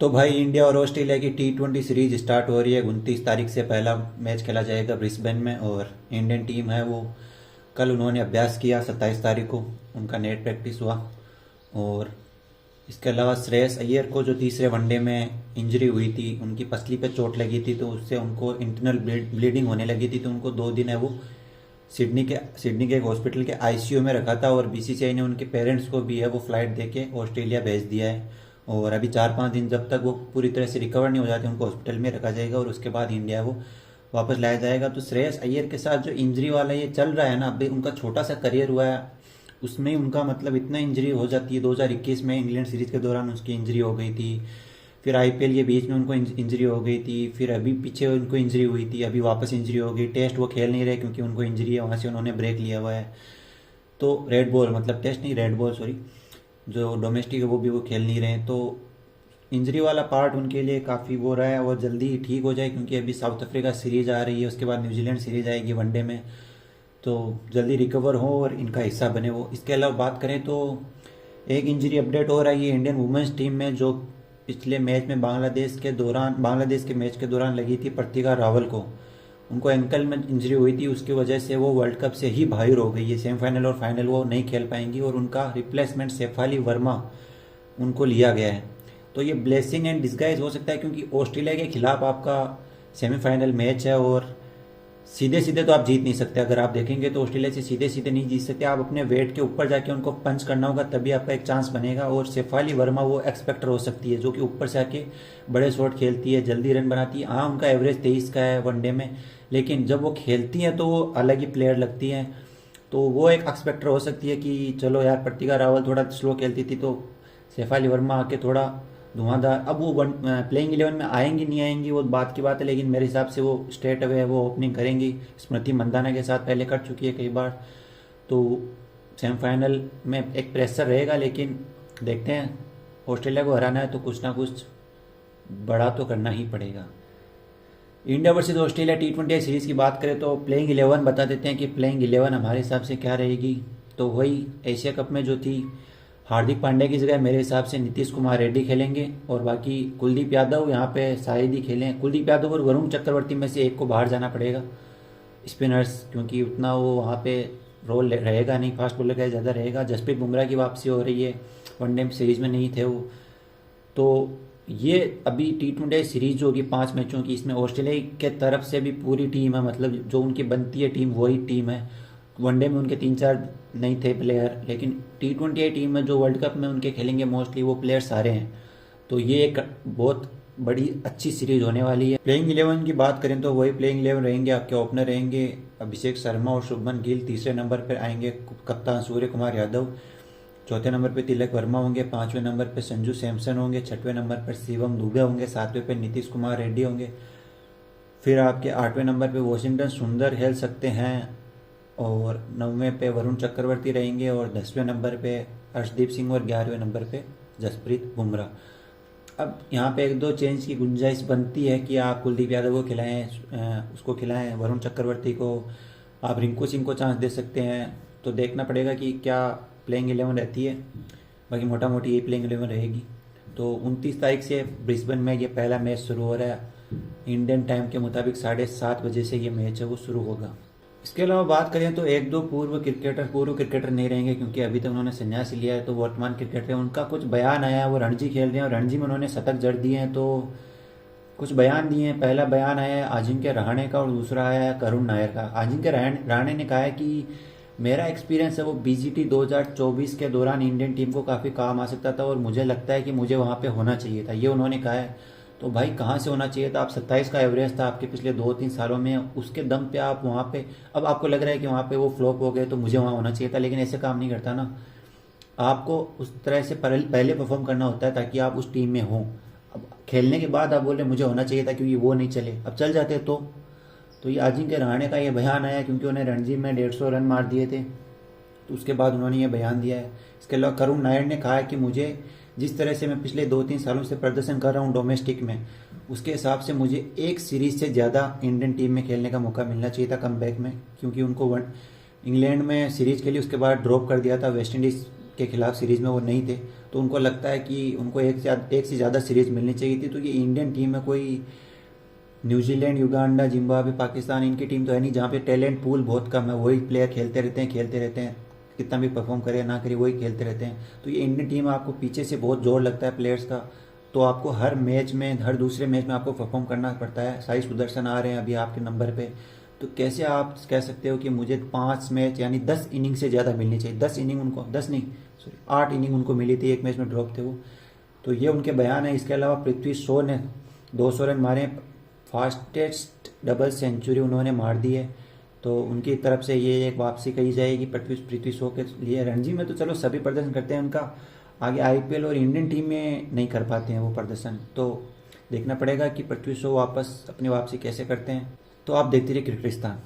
तो भाई इंडिया और ऑस्ट्रेलिया की T20 सीरीज स्टार्ट हो रही है। 29 तारीख से पहला मैच खेला जाएगा ब्रिस्बेन में। और इंडियन टीम है वो कल उन्होंने अभ्यास किया, 27 तारीख को उनका नेट प्रैक्टिस हुआ। और इसके अलावा श्रेयस अय्यर को जो तीसरे वनडे में इंजरी हुई थी, उनकी पसली पे चोट लगी थी, तो उससे उनको इंटरनल ब्लीडिंग होने लगी थी, तो उनको 2 दिन है वो सिडनी के एक हॉस्पिटल के आईसीयू में रखा था। और बीसीसीआई ने उनके पेरेंट्स को भी है वो फ्लाइट देके ऑस्ट्रेलिया भेज दिया है। और अभी 4-5 दिन जब तक वो पूरी तरह से रिकवर नहीं हो जाते, उनको हॉस्पिटल में रखा जाएगा और उसके बाद इंडिया वो वापस लाया जाएगा। तो श्रेयस अय्यर के साथ जो इंजरी वाला ये चल रहा है ना, अभी उनका छोटा सा करियर हुआ है, उसमें उनका मतलब इतना इंजरी हो जाती है। 2021 में इंग्लैंड सीरीज के दौरान उसकी इंजरी हो गई थी, फिर आईपीएल के बीच में उनको इंजरी हो गई थी, फिर अभी पीछे उनको इंजरी हुई थी, अभी वापस इंजरी हो गई। टेस्ट वो खेल नहीं रहे क्योंकि उनको इंजरी है, वहाँ से उन्होंने ब्रेक लिया हुआ है। तो रेड बॉल मतलब टेस्ट नहीं, रेड बॉल सॉरी, जो डोमेस्टिक है वो खेल नहीं रहे हैं। तो इंजरी वाला पार्ट उनके लिए काफ़ी वो रहा है, और जल्दी ही ठीक हो जाए क्योंकि अभी साउथ अफ्रीका सीरीज आ रही है, उसके बाद न्यूजीलैंड सीरीज आएगी वनडे में। तो जल्दी रिकवर हो और इनका हिस्सा बने वो। इसके अलावा बात करें तो एक इंजरी अपडेट हो रही है इंडियन वुमेन्स टीम में, जो पिछले मैच में बांग्लादेश के मैच के दौरान लगी थी प्रतिका रावल को। उनको एंकल में इंजरी हुई थी, उसकी वजह से वो वर्ल्ड कप से ही बाहर हो गई है। सेमीफाइनल और फाइनल वो नहीं खेल पाएंगी और उनका रिप्लेसमेंट शेफाली वर्मा उनको लिया गया है। तो ये ब्लेसिंग एंड डिस्गाइज हो सकता है क्योंकि ऑस्ट्रेलिया के खिलाफ आपका सेमीफाइनल मैच है और सीधे सीधे तो आप जीत नहीं सकते। अगर आप देखेंगे तो ऑस्ट्रेलिया से सीधे सीधे नहीं जीत सकते, आप अपने वेट के ऊपर जाके उनको पंच करना होगा, तभी आपका एक चांस बनेगा। और शेफाली वर्मा वो एक्सपेक्टर हो सकती है जो कि ऊपर से आके बड़े शॉट खेलती है, जल्दी रन बनाती है। हाँ, उनका एवरेज 23 का है वनडे में, लेकिन जब वो खेलती हैं तो वो अलग ही प्लेयर लगती हैं। तो वो एक एक्सपेक्टर हो सकती है कि चलो यार, प्रतिका रावल थोड़ा स्लो खेलती थी तो शेफाली वर्मा आके थोड़ा धुआंधार। अब वो प्लेइंग 11 में आएंगी नहीं आएंगी वो बात की बात है, लेकिन मेरे हिसाब से वो स्ट्रेट अवे वो ओपनिंग करेंगी। स्मृति मंदाना के साथ पहले कर चुकी है कई बार। तो सेमीफाइनल में एक प्रेशर रहेगा, लेकिन देखते हैं, ऑस्ट्रेलिया को हराना है तो कुछ ना कुछ बड़ा तो करना ही पड़ेगा। India versus Australia T20 series की बात करें तो प्लेइंग 11 बता देते हैं कि प्लेइंग 11 हमारे हिसाब से क्या रहेगी। तो वही एशिया कप में जो थी, हार्दिक पांड्या की जगह मेरे हिसाब से नीतीश कुमार रेड्डी खेलेंगे, और बाकी कुलदीप यादव यहाँ पे शायद ही खेलें। कुलदीप यादव और वरुण चक्रवर्ती में से एक को बाहर जाना पड़ेगा, स्पिनर्स, क्योंकि उतना वो वहाँ पे रोल रहेगा नहीं, फास्ट बॉलर का ज़्यादा रहेगा। जसप्रीत बुमराह की वापसी हो रही है, वनडे सीरीज में नहीं थे वो। तो ये अभी T20 सीरीज जो होगी 5 मैचों की, इसमें ऑस्ट्रेलिया के तरफ से भी पूरी टीम है, मतलब जो उनकी बनती है टीम वही टीम है। वनडे में उनके 3-4 नहीं थे प्लेयर, लेकिन T20 टीम में जो वर्ल्ड कप में उनके खेलेंगे मोस्टली वो प्लेयर सारे हैं। तो ये एक बहुत बड़ी अच्छी सीरीज होने वाली है। प्लेइंग 11 की बात करें तो वही प्लेइंग 11 रहेंगे। आपके ओपनर रहेंगे अभिषेक शर्मा और शुभमन गिल। तीसरे नंबर पर आएंगे कप्तान सूर्य कुमार यादव। चौथे नंबर पे तिलक वर्मा होंगे। 5वें नंबर पे संजू सैमसन होंगे। 6वें नंबर पर शिवम दुबे होंगे। 7वें पे नीतीश कुमार रेड्डी होंगे। फिर आपके 8वें नंबर पे वॉशिंगटन सुंदर खेल सकते हैं, और 9वें पे वरुण चक्रवर्ती रहेंगे, और 10वें नंबर पे अर्शदीप सिंह, और 11वें नंबर पे जसप्रीत बुमराह। अब यहाँ पे एक दो चेंज की गुंजाइश बनती है कि आप कुलदीप यादव को खिलाएं, उसको खिलाएं, वरुण चक्रवर्ती को, आप रिंकू सिंह को चांस दे सकते हैं। तो देखना पड़ेगा कि क्या प्लेइंग 11 रहती है। बाकी मोटा मोटी ये प्लेइंग 11 रहेगी। तो 29 तारीख से ब्रिस्बेन में ये पहला मैच शुरू हो रहा है। इंडियन टाइम के मुताबिक 7:30 बजे से ये मैच है वो शुरू होगा। इसके अलावा बात करें तो एक दो पूर्व क्रिकेटर नहीं रहेंगे क्योंकि अभी तक उन्होंने संन्यास लिया है। तो वर्तमान क्रिकेटर है, उनका कुछ बयान आया है, वो रणजी खेल रहे हैं और रणजी में उन्होंने शतक जड़ दिए हैं। तो कुछ बयान दिए हैं। पहला बयान आया है अजिंक्य रहाणे का और दूसरा आया है करुण नायर का। अजिंक्य रहाणे ने कहा है कि मेरा एक्सपीरियंस है वो बीजीटी 2024 के दौरान इंडियन टीम को काफ़ी काम आ सकता था और मुझे लगता है कि मुझे वहाँ पे होना चाहिए था, ये उन्होंने कहा है। तो भाई कहाँ से होना चाहिए था? आप 27 का एवरेज था आपके पिछले 2-3 सालों में, उसके दम पे आप वहाँ पे, अब आपको लग रहा है कि वहाँ पे वो फ्लॉप हो गए तो मुझे वहाँ होना चाहिए था, लेकिन ऐसे काम नहीं करता ना। आपको उस तरह से पहले परफॉर्म करना होता है ताकि आप उस टीम में हों। अब खेलने के बाद आप बोल रहे मुझे होना चाहिए था क्योंकि वो नहीं चले, अब चल जाते तो ये अजिंक्य रहाणे का ये बयान आया क्योंकि उन्हें रणजी में 150 रन मार दिए थे, तो उसके बाद उन्होंने ये बयान दिया है। इसके अलावा करुण नायर ने कहा है कि मुझे जिस तरह से मैं पिछले 2-3 सालों से प्रदर्शन कर रहा हूँ डोमेस्टिक में, उसके हिसाब से मुझे एक सीरीज से ज़्यादा इंडियन टीम में खेलने का मौका मिलना चाहिए था कमबैक में, क्योंकि उनको इंग्लैंड में सीरीज खेली, उसके बाद ड्रॉप कर दिया था वेस्ट इंडीज़ के खिलाफ सीरीज में वो नहीं थे, तो उनको लगता है कि उनको एक से ज़्यादा सीरीज मिलनी चाहिए थी। तो ये इंडियन टीम में कोई न्यूजीलैंड, युगांडा, जिम्बाब्वे, पाकिस्तान इनकी टीम तो है नहीं जहाँ पे टैलेंट पूल बहुत कम है, वही प्लेयर खेलते रहते हैं, कितना भी परफॉर्म करे ना करे वही खेलते रहते हैं। तो ये इंडियन टीम आपको पीछे से बहुत जोर लगता है प्लेयर्स का, तो आपको हर मैच में, हर दूसरे मैच में आपको परफॉर्म करना पड़ता है। साई सुदर्शन आ रहे हैं अभी आपके नंबर पे, तो कैसे आप कह सकते हो कि मुझे 5 मैच यानी 10 इनिंग से ज़्यादा मिलनी चाहिए। 10 इनिंग उनको, 10 नहीं सॉरी 8 इनिंग उनको मिली थी, एक मैच में ड्रॉप थे वो। तो ये उनके बयान है। इसके अलावा पृथ्वी शॉ ने 200 रन मारे, फास्टेस्ट डबल सेंचुरी उन्होंने मार दी है, तो उनकी तरफ से ये एक वापसी कही जाएगी पृथ्वी शॉ के लिए। रणजी में तो चलो सभी प्रदर्शन करते हैं उनका, आगे आईपीएल और इंडियन टीम में नहीं कर पाते हैं वो प्रदर्शन, तो देखना पड़ेगा कि पृथ्वी शॉ वापस अपनी वापसी कैसे करते हैं। तो आप देखते रहिए क्रिकेटिस्तान।